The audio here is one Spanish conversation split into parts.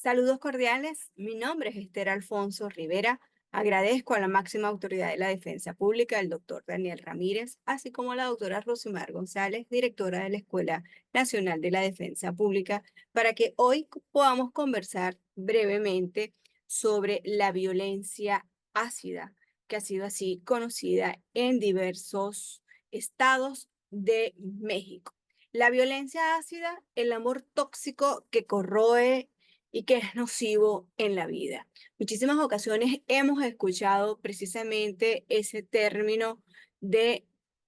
Saludos cordiales, mi nombre es Esther Alfonso Rivera. Agradezco a la máxima autoridad de la defensa pública, el doctor Daniel Ramírez, así como a la doctora Rosimar González, directora de la Escuela Nacional de la Defensa Pública, para que hoy podamos conversar brevemente sobre la violencia ácida, que ha sido así conocida en diversos estados de México. La violencia ácida, el amor tóxico que corroe y que es nocivo en la vida. Muchísimas ocasiones hemos escuchado precisamente ese término de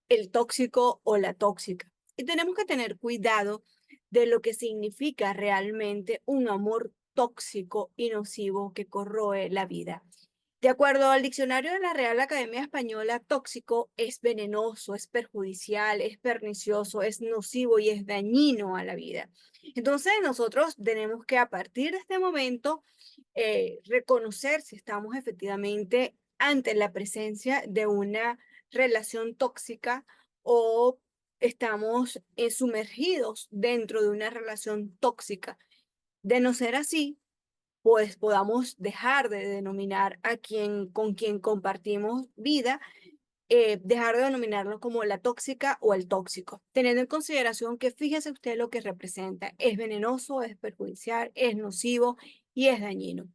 el tóxico o la tóxica. Y tenemos que tener cuidado de lo que significa realmente un amor tóxico y nocivo que corroe la vida. De acuerdo al diccionario de la Real Academia Española, tóxico es venenoso, es perjudicial, es pernicioso, es nocivo y es dañino a la vida. Entonces nosotros tenemos que a partir de este momento reconocer si estamos efectivamente ante la presencia de una relación tóxica o estamos sumergidos dentro de una relación tóxica. De no ser así, pues podamos dejar de denominar a quien con quien compartimos vida, dejar de denominarlo como la tóxica o el tóxico, teniendo en consideración que fíjese usted lo que representa, es venenoso, es perjudicial, es nocivo y es dañino.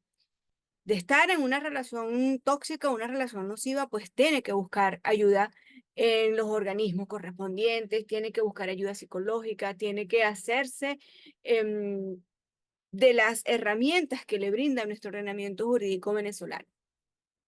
De estar en una relación tóxica, una relación nociva, pues tiene que buscar ayuda en los organismos correspondientes, tiene que buscar ayuda psicológica, tiene que hacerse em, de las herramientas que le brinda nuestro ordenamiento jurídico venezolano.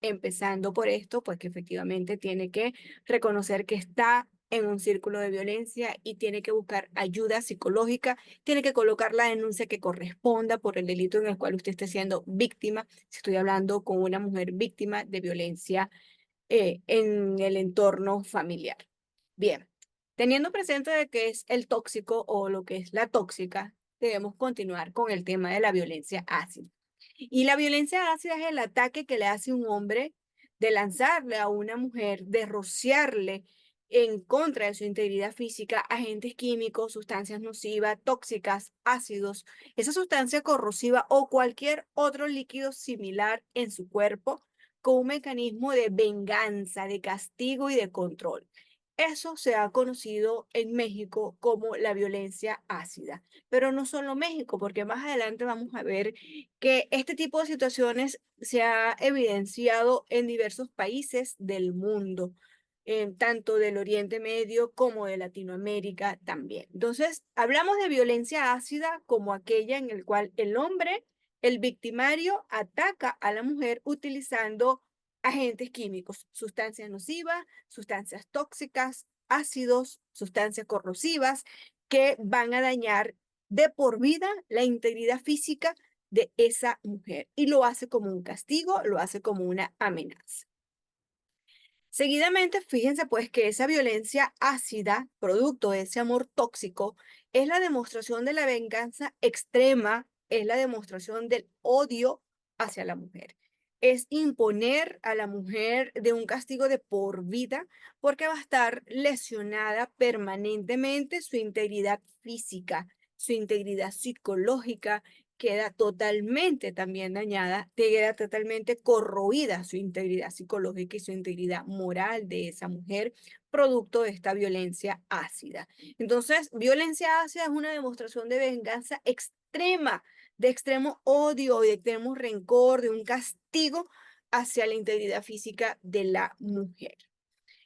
Empezando por esto, pues que efectivamente tiene que reconocer que está en un círculo de violencia y tiene que buscar ayuda psicológica, tiene que colocar la denuncia que corresponda por el delito en el cual usted esté siendo víctima. Si estoy hablando con una mujer víctima de violencia en el entorno familiar. Bien, teniendo presente de qué es el tóxico o lo que es la tóxica, debemos continuar con el tema de la violencia ácida. Y la violencia ácida es el ataque que le hace un hombre de lanzarle a una mujer, de rociarle en contra de su integridad física agentes químicos, sustancias nocivas, tóxicas, ácidos, esa sustancia corrosiva o cualquier otro líquido similar en su cuerpo con un mecanismo de venganza, de castigo y de control. Eso se ha conocido en México como la violencia ácida, pero no solo México, porque más adelante vamos a ver que este tipo de situaciones se ha evidenciado en diversos países del mundo, tanto del Oriente Medio como de Latinoamérica también. Entonces, hablamos de violencia ácida como aquella en el cual el hombre, el victimario, ataca a la mujer utilizando agentes químicos, sustancias nocivas, sustancias tóxicas, ácidos, sustancias corrosivas que van a dañar de por vida la integridad física de esa mujer y lo hace como un castigo, lo hace como una amenaza. Seguidamente, fíjense pues que esa violencia ácida, producto de ese amor tóxico, es la demostración de la venganza extrema, es la demostración del odio hacia la mujer. Es imponer a la mujer de un castigo de por vida porque va a estar lesionada permanentemente su integridad física, su integridad psicológica, queda totalmente también dañada, queda totalmente corroída su integridad psicológica y su integridad moral de esa mujer, producto de esta violencia ácida. Entonces, violencia ácida es una demostración de venganza extrema, de extremo odio, de extremo rencor, de un castigo hacia la integridad física de la mujer.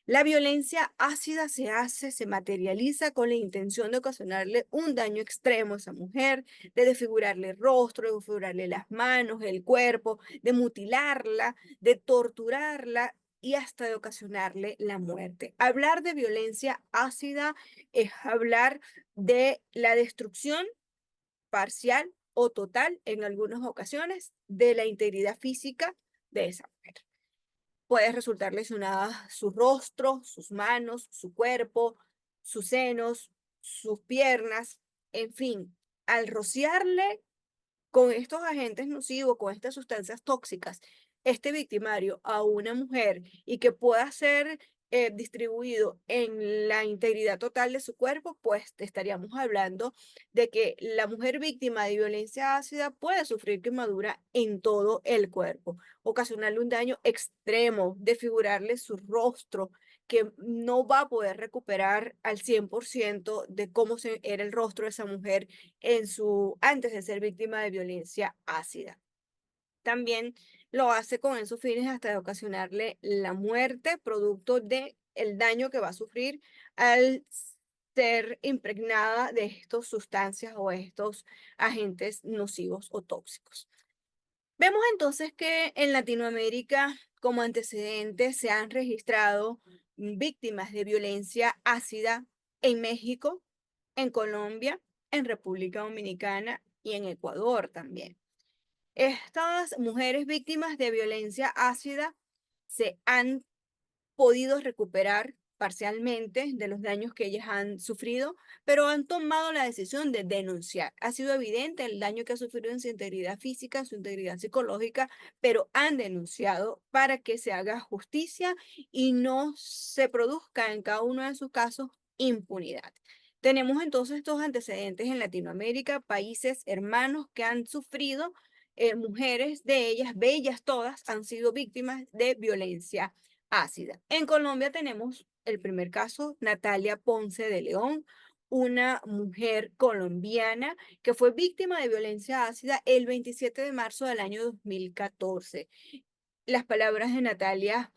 La violencia ácida se hace, se materializa con la intención de ocasionarle un daño extremo a esa mujer, de desfigurarle el rostro, de desfigurarle las manos, el cuerpo, de mutilarla, de torturarla y hasta de ocasionarle la muerte. Hablar de violencia ácida es hablar de la destrucción parcial o total en algunas ocasiones de la integridad física de esa mujer. Puede resultar lesionada su rostro, sus manos, su cuerpo, sus senos, sus piernas, en fin, al rociarle con estos agentes nocivos, con estas sustancias tóxicas, este victimario a una mujer y que pueda ser distribuido en la integridad total de su cuerpo, pues estaríamos hablando de que la mujer víctima de violencia ácida puede sufrir quemadura en todo el cuerpo, ocasionarle un daño extremo, desfigurarle su rostro, que no va a poder recuperar al 100% de cómo era el rostro de esa mujer antes de ser víctima de violencia ácida. También lo hace con esos fines hasta de ocasionarle la muerte, producto de el daño que va a sufrir al ser impregnada de estas sustancias o estos agentes nocivos o tóxicos. Vemos entonces que en Latinoamérica, como antecedentes, se han registrado víctimas de violencia ácida en México, en Colombia, en República Dominicana y en Ecuador también. Estas mujeres víctimas de violencia ácida se han podido recuperar parcialmente de los daños que ellas han sufrido, pero han tomado la decisión de denunciar. Ha sido evidente el daño que ha sufrido en su integridad física, en su integridad psicológica, pero han denunciado para que se haga justicia y no se produzca en cada uno de sus casos impunidad. Tenemos entonces estos antecedentes en Latinoamérica, países hermanos que han sufrido, mujeres de ellas, bellas todas, han sido víctimas de violencia ácida. En Colombia tenemos el primer caso, Natalia Ponce de León, una mujer colombiana que fue víctima de violencia ácida el 27 de marzo del año 2014. Las palabras de Natalia,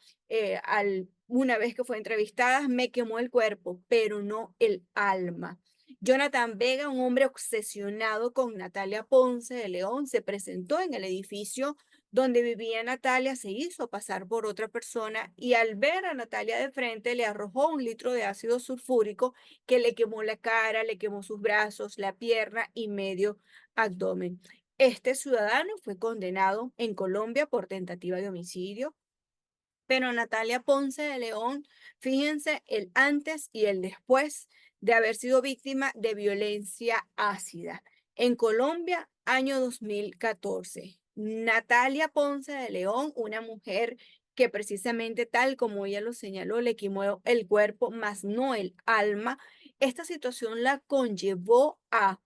una vez que fue entrevistada: me quemó el cuerpo, pero no el alma. Jonathan Vega, un hombre obsesionado con Natalia Ponce de León, se presentó en el edificio donde vivía Natalia, se hizo pasar por otra persona y al ver a Natalia de frente le arrojó 1 litro de ácido sulfúrico que le quemó la cara, le quemó sus brazos, la pierna y medio abdomen. Este ciudadano fue condenado en Colombia por tentativa de homicidio, pero Natalia Ponce de León, fíjense el antes y el después de haber sido víctima de violencia ácida. En Colombia, año 2014. Natalia Ponce de León, una mujer que precisamente tal como ella lo señaló, le quemó el cuerpo, más no el alma. Esta situación la conllevó a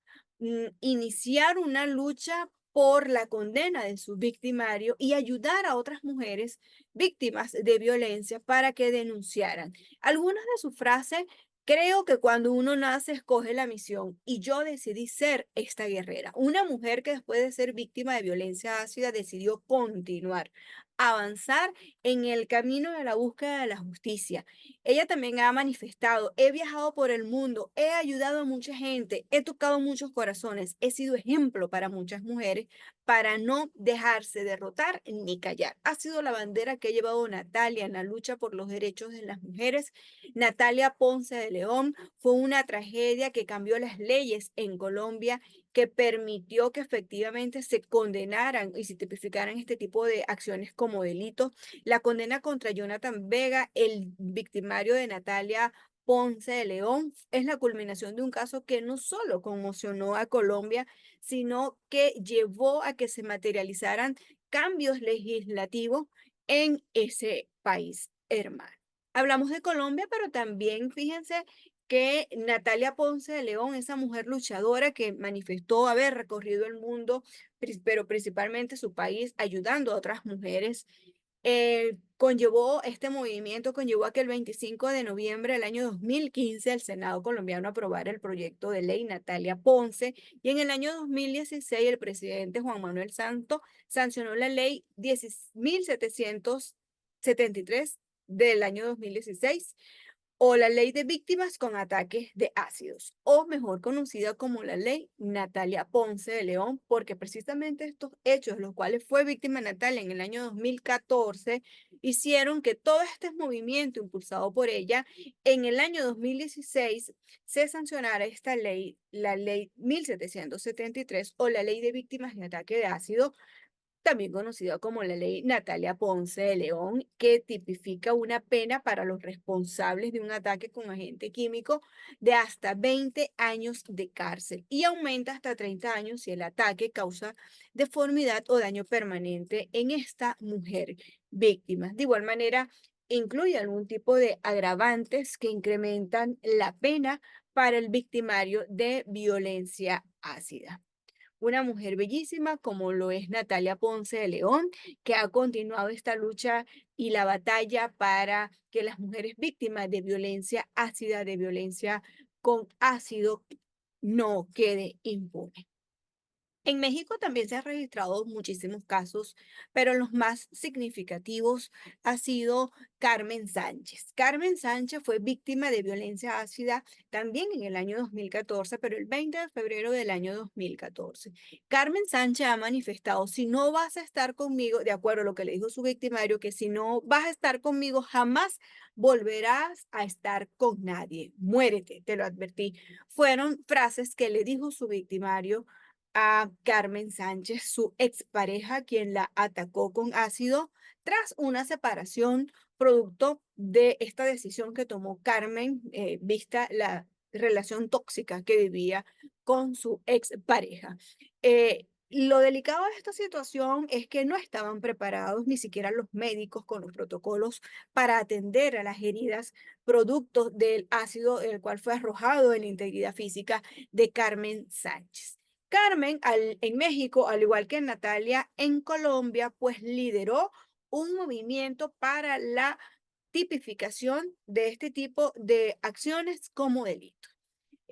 iniciar una lucha por la condena de su victimario y ayudar a otras mujeres víctimas de violencia para que denunciaran. Algunas de sus frases: creo que cuando uno nace escoge la misión y yo decidí ser esta guerrera. Una mujer que después de ser víctima de violencia ácida decidió continuar, avanzar en el camino de la búsqueda de la justicia. Ella también ha manifestado: he viajado por el mundo, he ayudado a mucha gente, he tocado muchos corazones, he sido ejemplo para muchas mujeres para no dejarse derrotar ni callar. Ha sido la bandera que ha llevado Natalia en la lucha por los derechos de las mujeres. Natalia Ponce de León fue una tragedia que cambió las leyes en Colombia, que permitió que efectivamente se condenaran y se tipificaran este tipo de acciones como delitos. La condena contra Jonathan Vega, el victimario de Natalia Ponce de León, es la culminación de un caso que no solo conmocionó a Colombia, sino que llevó a que se materializaran cambios legislativos en ese país hermano. Hablamos de Colombia, pero también fíjense que Natalia Ponce de León, esa mujer luchadora que manifestó haber recorrido el mundo, pero principalmente su país, ayudando a otras mujeres, este movimiento conllevó a que el 25 de noviembre del año 2015 el Senado colombiano aprobara el proyecto de ley Natalia Ponce, y en el año 2016 el presidente Juan Manuel Santos sancionó la ley 10.773 del año 2016, o la ley de víctimas con ataques de ácidos, o mejor conocida como la ley Natalia Ponce de León, porque precisamente estos hechos, los cuales fue víctima Natalia en el año 2014, hicieron que todo este movimiento impulsado por ella, en el año 2016 se sancionara esta ley, la ley 1773, o la ley de víctimas de ataque de ácido, también conocida como la ley Natalia Ponce de León, que tipifica una pena para los responsables de un ataque con agente químico de hasta 20 años de cárcel y aumenta hasta 30 años si el ataque causa deformidad o daño permanente en esta mujer víctima. De igual manera, incluye algún tipo de agravantes que incrementan la pena para el victimario de violencia ácida. Una mujer bellísima como lo es Natalia Ponce de León, que ha continuado esta lucha y la batalla para que las mujeres víctimas de violencia ácida, de violencia con ácido, no quede impune. En México también se han registrado muchísimos casos, pero los más significativos ha sido Carmen Sánchez. Carmen Sánchez fue víctima de violencia ácida también en el año 2014, pero el 20 de febrero del año 2014. Carmen Sánchez ha manifestado, si no vas a estar conmigo, de acuerdo a lo que le dijo su victimario, que si no vas a estar conmigo, jamás volverás a estar con nadie. Muérete, te lo advertí. Fueron frases que le dijo su victimario a Carmen Sánchez, su expareja, quien la atacó con ácido tras una separación producto de esta decisión que tomó Carmen, vista la relación tóxica que vivía con su expareja. Lo delicado de esta situación es que no estaban preparados ni siquiera los médicos con los protocolos para atender a las heridas producto del ácido, el cual fue arrojado en la integridad física de Carmen Sánchez. Carmen, en México, al igual que Natalia en Colombia, pues lideró un movimiento para la tipificación de este tipo de acciones como delito.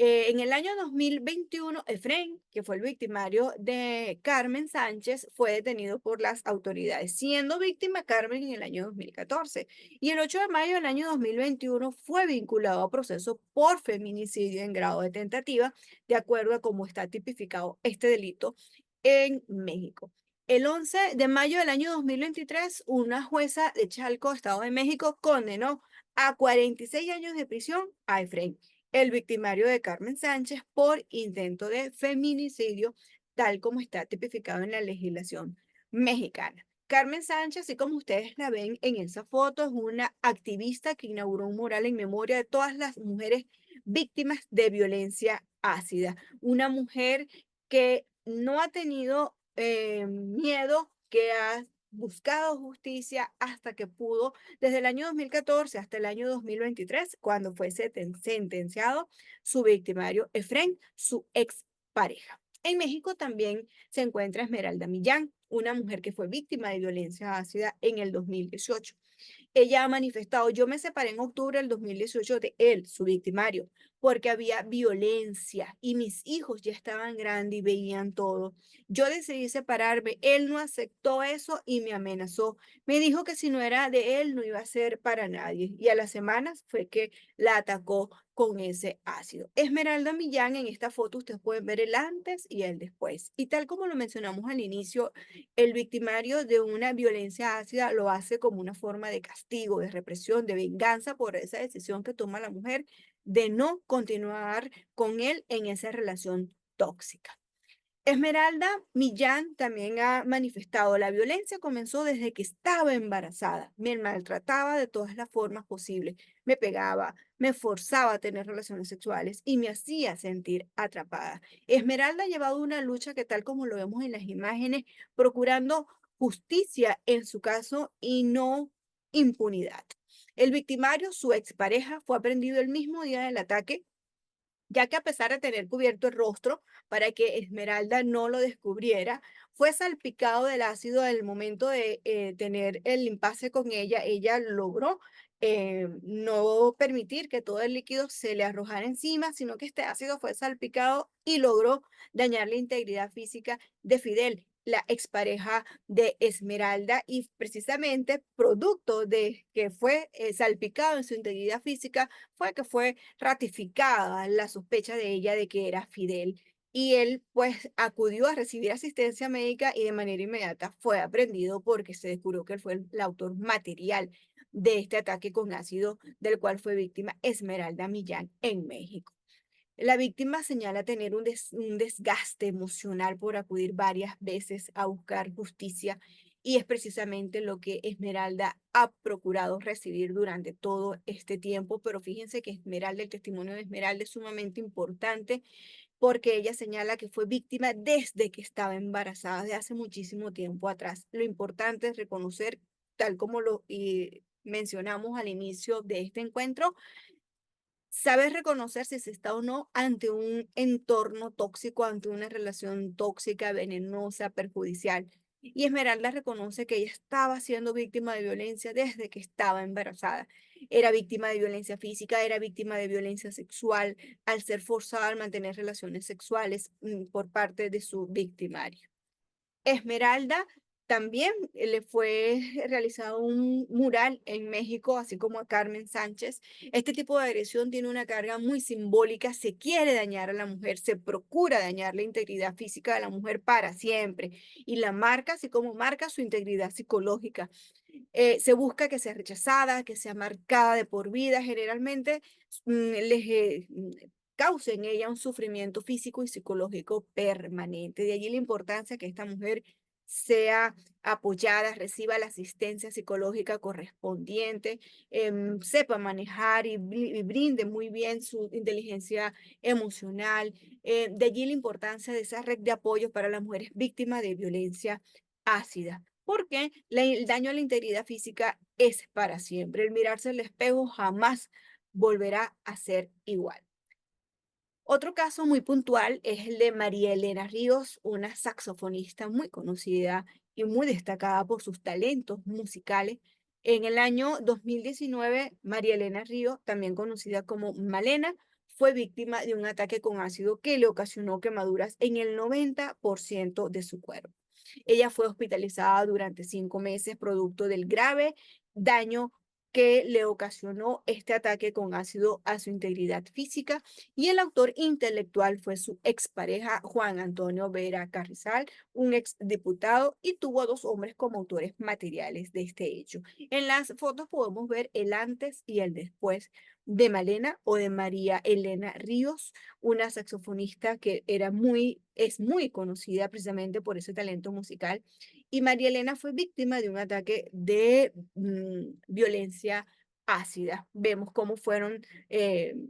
En el año 2021, Efren, que fue el victimario de Carmen Sánchez, fue detenido por las autoridades, siendo víctima Carmen en el año 2014. Y el 8 de mayo del año 2021 fue vinculado a proceso por feminicidio en grado de tentativa, de acuerdo a cómo está tipificado este delito en México. El 11 de mayo del año 2023, una jueza de Chalco, Estado de México, condenó a 46 años de prisión a Efren, el victimario de Carmen Sánchez, por intento de feminicidio, tal como está tipificado en la legislación mexicana. Carmen Sánchez, así como ustedes la ven en esa foto, es una activista que inauguró un mural en memoria de todas las mujeres víctimas de violencia ácida. Una mujer que no ha tenido miedo, que ha buscado justicia hasta que pudo, desde el año 2014 hasta el año 2023, cuando fue sentenciado su victimario Efren, su expareja. En México también se encuentra Esmeralda Millán, una mujer que fue víctima de violencia ácida en el 2018. Ella ha manifestado, yo me separé en octubre del 2018 de él, su victimario, porque había violencia y mis hijos ya estaban grandes y veían todo. Yo decidí separarme, él no aceptó eso y me amenazó. Me dijo que si no era de él no iba a ser para nadie. Y a las semanas fue que la atacó con ese ácido. Esmeralda Millán, en esta foto ustedes pueden ver el antes y el después. Y tal como lo mencionamos al inicio, el victimario de una violencia ácida lo hace como una forma de castigo, de represión, de venganza por esa decisión que toma la mujer de no continuar con él en esa relación tóxica. Esmeralda Millán también ha manifestado, la violencia comenzó desde que estaba embarazada. Me maltrataba de todas las formas posibles. Me pegaba, me forzaba a tener relaciones sexuales y me hacía sentir atrapada. Esmeralda ha llevado una lucha que, tal como lo vemos en las imágenes, procurando justicia en su caso y no impunidad. El victimario, su expareja, fue aprendido el mismo día del ataque, ya que a pesar de tener cubierto el rostro para que Esmeralda no lo descubriera, fue salpicado del ácido al momento de tener el impasse con ella. Ella logró no permitir que todo el líquido se le arrojara encima, sino que este ácido fue salpicado y logró dañar la integridad física de Fidel, la expareja de Esmeralda, y precisamente producto de que fue salpicado en su integridad física fue que fue ratificada la sospecha de ella de que era Fidel. Y él pues acudió a recibir asistencia médica y de manera inmediata fue aprendido porque se descubrió que él fue el autor material de este ataque con ácido del cual fue víctima Esmeralda Millán en México. La víctima señala tener un desgaste emocional por acudir varias veces a buscar justicia, y es precisamente lo que Esmeralda ha procurado recibir durante todo este tiempo. Pero fíjense que Esmeralda, el testimonio de Esmeralda es sumamente importante porque ella señala que fue víctima desde que estaba embarazada, de hace muchísimo tiempo atrás. Lo importante es reconocer, tal como lo mencionamos al inicio de este encuentro, saber reconocer si se está o no ante un entorno tóxico, ante una relación tóxica, venenosa, perjudicial. Y Esmeralda reconoce que ella estaba siendo víctima de violencia desde que estaba embarazada. Era víctima de violencia física, era víctima de violencia sexual al ser forzada a mantener relaciones sexuales por parte de su victimario. Esmeralda también le fue realizado un mural en México, así como a Carmen Sánchez. Este tipo de agresión tiene una carga muy simbólica, se quiere dañar a la mujer, se procura dañar la integridad física de la mujer para siempre y la marca, así como marca su integridad psicológica. Se busca que sea rechazada, que sea marcada de por vida, generalmente les causa en ella un sufrimiento físico y psicológico permanente. De allí la importancia que esta mujer sea apoyada, reciba la asistencia psicológica correspondiente, sepa manejar y brinde muy bien su inteligencia emocional. De allí la importancia de esa red de apoyo para las mujeres víctimas de violencia ácida, porque el daño a la integridad física es para siempre. El mirarse al espejo jamás volverá a ser igual. Otro caso muy puntual es el de María Elena Ríos, una saxofonista muy conocida y muy destacada por sus talentos musicales. En el año 2019, María Elena Ríos, también conocida como Malena, fue víctima de un ataque con ácido que le ocasionó quemaduras en el 90% de su cuerpo. Ella fue hospitalizada durante 5 meses producto del grave daño que le ocasionó este ataque con ácido a su integridad física, y el autor intelectual fue su expareja Juan Antonio Vera Carrizal, un exdiputado, y tuvo a 2 hombres como autores materiales de este hecho. En las fotos podemos ver el antes y el después de Malena o de María Elena Ríos, una saxofonista que es muy conocida precisamente por ese talento musical. Y María Elena fue víctima de un ataque de violencia ácida. Vemos cómo fueron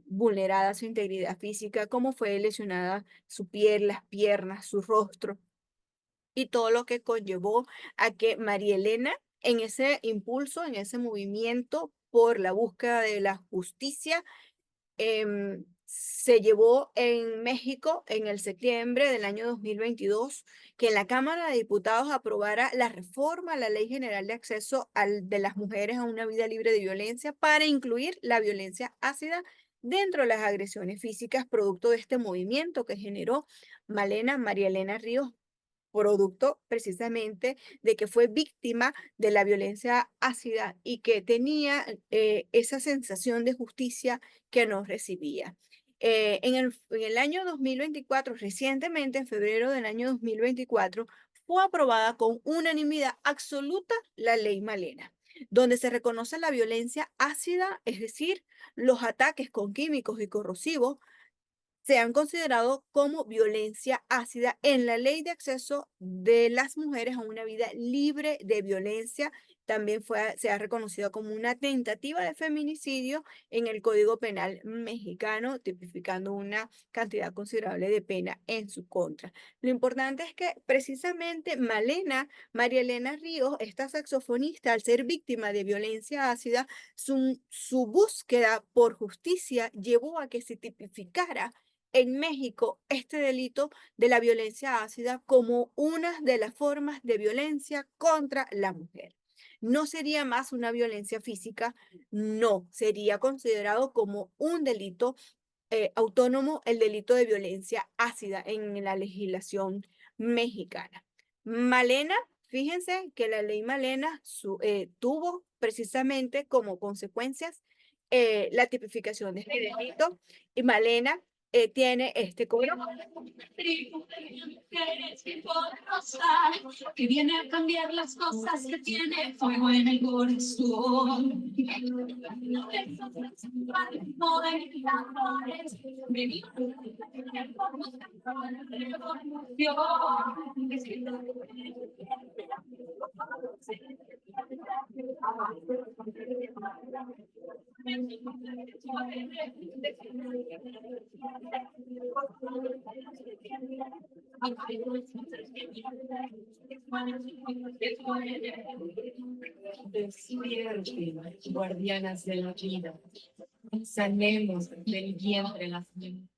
vulnerada su integridad física, cómo fue lesionada su piel, las piernas, su rostro y todo lo que conllevó a que María Elena, en ese impulso, en ese movimiento por la búsqueda de la justicia, se llevó en México en el septiembre del año 2022 que en la Cámara de Diputados aprobara la reforma a la Ley General de Acceso de las Mujeres a una vida libre de violencia para incluir la violencia ácida dentro de las agresiones físicas, producto de este movimiento que generó María Elena Ríos, producto precisamente de que fue víctima de la violencia ácida y que tenía esa sensación de justicia que no recibía. En el año 2024, recientemente, en febrero del año 2024, fue aprobada con unanimidad absoluta la ley Malena, donde se reconoce la violencia ácida, es decir, los ataques con químicos y corrosivos, se han considerado como violencia ácida en la ley de acceso de las mujeres a una vida libre de violencia. También se ha reconocido como una tentativa de feminicidio en el Código Penal mexicano, tipificando una cantidad considerable de pena en su contra. Lo importante es que precisamente María Elena Ríos, esta saxofonista, al ser víctima de violencia ácida, su búsqueda por justicia llevó a que se tipificara en México este delito de la violencia ácida como una de las formas de violencia contra la mujer. No sería más una violencia física, no, sería considerado como un delito autónomo, el delito de violencia ácida en la legislación mexicana. Malena, fíjense que la ley Malena tuvo precisamente como consecuencias la tipificación de este delito, y Malena tiene este código. Que viene a cambiar las cosas, que tiene fuego en el corazón. Despierte, guardianas de la vida, sanemos del vientre las niñas.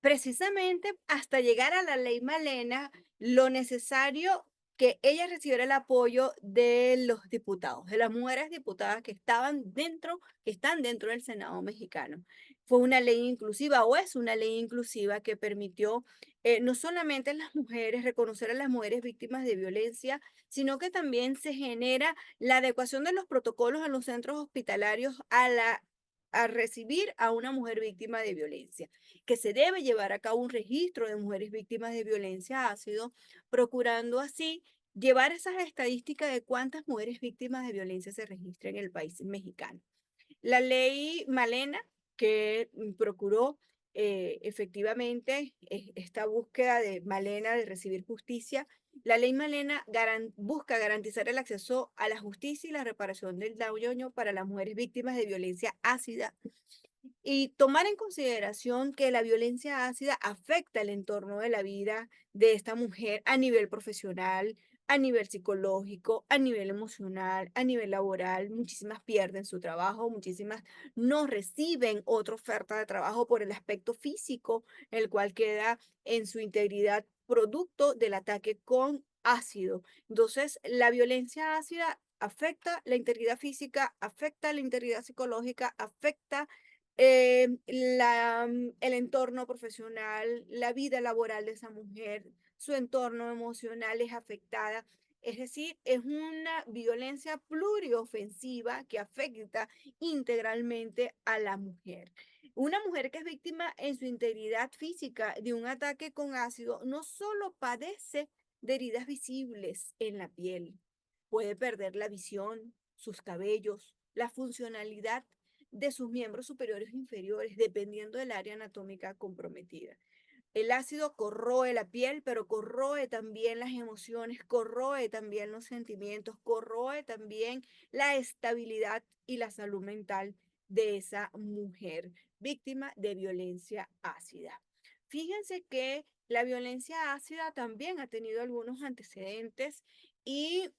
Precisamente hasta llegar a la ley Malena, lo necesario que ella recibiera el apoyo de los diputados, de las mujeres diputadas que estaban dentro, que están dentro del Senado mexicano. Fue una ley inclusiva o es una ley inclusiva que permitió no solamente a las mujeres reconocer a las mujeres víctimas de violencia, sino que también se genera la adecuación de los protocolos en los centros hospitalarios a recibir a una mujer víctima de violencia, que se debe llevar a cabo un registro de mujeres víctimas de violencia ácido, procurando así llevar esas estadísticas de cuántas mujeres víctimas de violencia se registran en el país mexicano. La ley Malena, que procuró efectivamente esta búsqueda de Malena de recibir justicia, la ley Malena busca garantizar el acceso a la justicia y la reparación del daño para las mujeres víctimas de violencia ácida y tomar en consideración que la violencia ácida afecta el entorno de la vida de esta mujer a nivel profesional, a nivel psicológico, a nivel emocional, a nivel laboral. Muchísimas pierden su trabajo, muchísimas no reciben otra oferta de trabajo por el aspecto físico, el cual queda en su integridad producto del ataque con ácido. Entonces, la violencia ácida afecta la integridad física, afecta la integridad psicológica, afecta el entorno profesional, la vida laboral de esa mujer, su entorno emocional es afectada. Es decir, es una violencia pluriofensiva que afecta integralmente a la mujer. Una mujer que es víctima en su integridad física de un ataque con ácido no solo padece de heridas visibles en la piel, puede perder la visión, sus cabellos, la funcionalidad de sus miembros superiores e inferiores, dependiendo del área anatómica comprometida. El ácido corroe la piel, pero corroe también las emociones, corroe también los sentimientos, corroe también la estabilidad y la salud mental de esa mujer víctima de violencia ácida. Fíjense que la violencia ácida también ha tenido algunos antecedentes y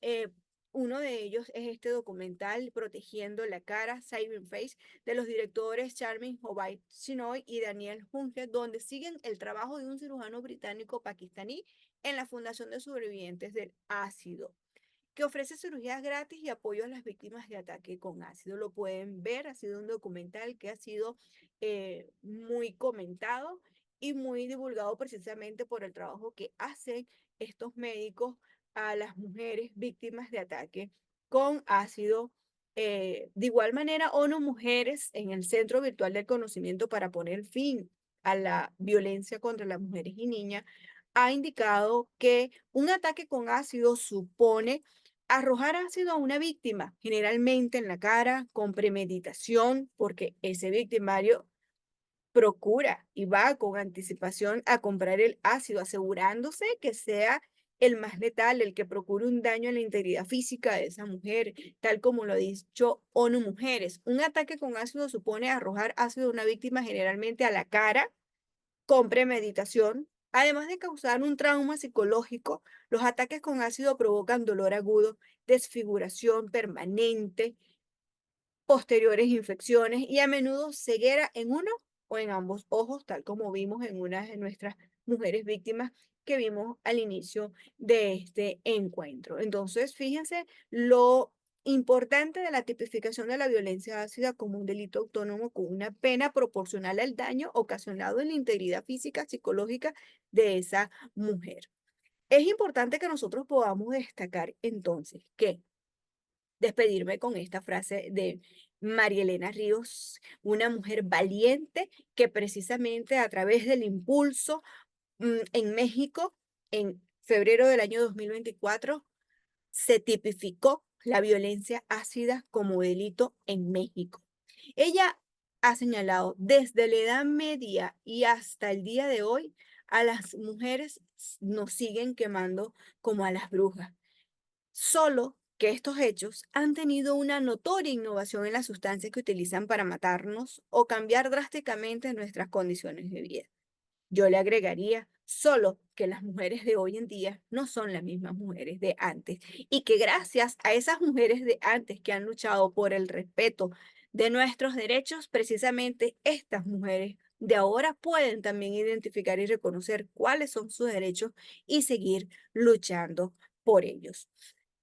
uno de ellos es este documental Protegiendo la cara, Saving Face, de los directores Charmin Hobayt Shinoy y Daniel Hunge, donde siguen el trabajo de un cirujano británico pakistaní en la Fundación de Sobrevivientes del Ácido, que ofrece cirugías gratis y apoyo a las víctimas de ataque con ácido. Lo pueden ver, ha sido un documental que ha sido muy comentado y muy divulgado precisamente por el trabajo que hacen estos médicos a las mujeres víctimas de ataque con ácido. De igual manera, ONU Mujeres en el Centro Virtual del Conocimiento para poner fin a la violencia contra las mujeres y niñas ha indicado que un ataque con ácido supone arrojar ácido a una víctima, generalmente en la cara, con premeditación, porque ese victimario procura y va con anticipación a comprar el ácido, asegurándose que sea el más letal, el que procure un daño en la integridad física de esa mujer, tal como lo ha dicho ONU Mujeres. Un ataque con ácido supone arrojar ácido a una víctima generalmente a la cara, con premeditación. Además de causar un trauma psicológico, los ataques con ácido provocan dolor agudo, desfiguración permanente, posteriores infecciones y a menudo ceguera en uno o en ambos ojos, tal como vimos en una de nuestras mujeres víctimas que vimos al inicio de este encuentro. Entonces, fíjense lo importante de la tipificación de la violencia ácida como un delito autónomo con una pena proporcional al daño ocasionado en la integridad física, psicológica de esa mujer. Es importante que nosotros podamos destacar entonces que despedirme con esta frase de María Elena Ríos, una mujer valiente que precisamente a través del impulso en México, en febrero del año 2024, se tipificó la violencia ácida como delito en México. Ella ha señalado desde la Edad Media y hasta el día de hoy, a las mujeres nos siguen quemando como a las brujas. Solo que estos hechos han tenido una notoria innovación en las sustancias que utilizan para matarnos o cambiar drásticamente nuestras condiciones de vida. Yo le agregaría Solo que las mujeres de hoy en día no son las mismas mujeres de antes y que gracias a esas mujeres de antes que han luchado por el respeto de nuestros derechos, precisamente estas mujeres de ahora pueden también identificar y reconocer cuáles son sus derechos y seguir luchando por ellos.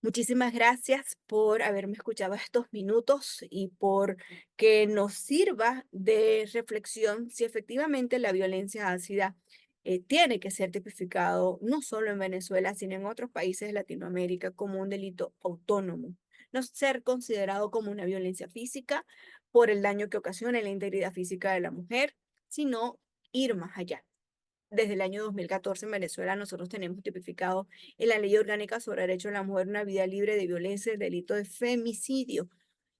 Muchísimas gracias por haberme escuchado estos minutos y por que nos sirva de reflexión si efectivamente la violencia ácida tiene que ser tipificado no solo en Venezuela, sino en otros países de Latinoamérica como un delito autónomo, no ser considerado como una violencia física por el daño que ocasiona en la integridad física de la mujer, sino ir más allá. Desde el año 2014 en Venezuela nosotros tenemos tipificado en la Ley Orgánica sobre Derecho de la Mujer una vida libre de violencia, el delito de femicidio.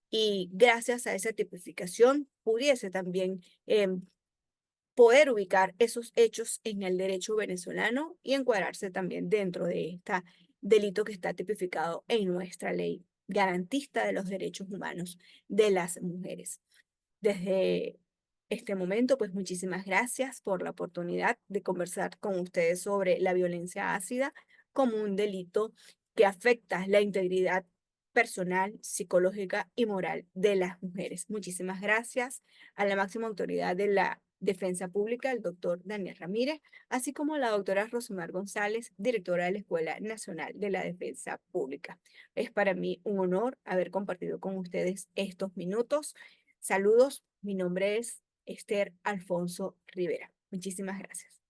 Y gracias a esa tipificación pudiese también poder ubicar esos hechos en el derecho venezolano y encuadrarse también dentro de este delito que está tipificado en nuestra ley garantista de los derechos humanos de las mujeres. Desde este momento, pues muchísimas gracias por la oportunidad de conversar con ustedes sobre la violencia ácida como un delito que afecta la integridad personal, psicológica y moral de las mujeres. Muchísimas gracias a la máxima autoridad de la Defensa Pública, el doctor Daniel Ramírez, así como a la doctora Rosimar González, directora de la Escuela Nacional de la Defensa Pública. Es para mí un honor haber compartido con ustedes estos minutos. Saludos, mi nombre es Esther Alfonso Rivera. Muchísimas gracias.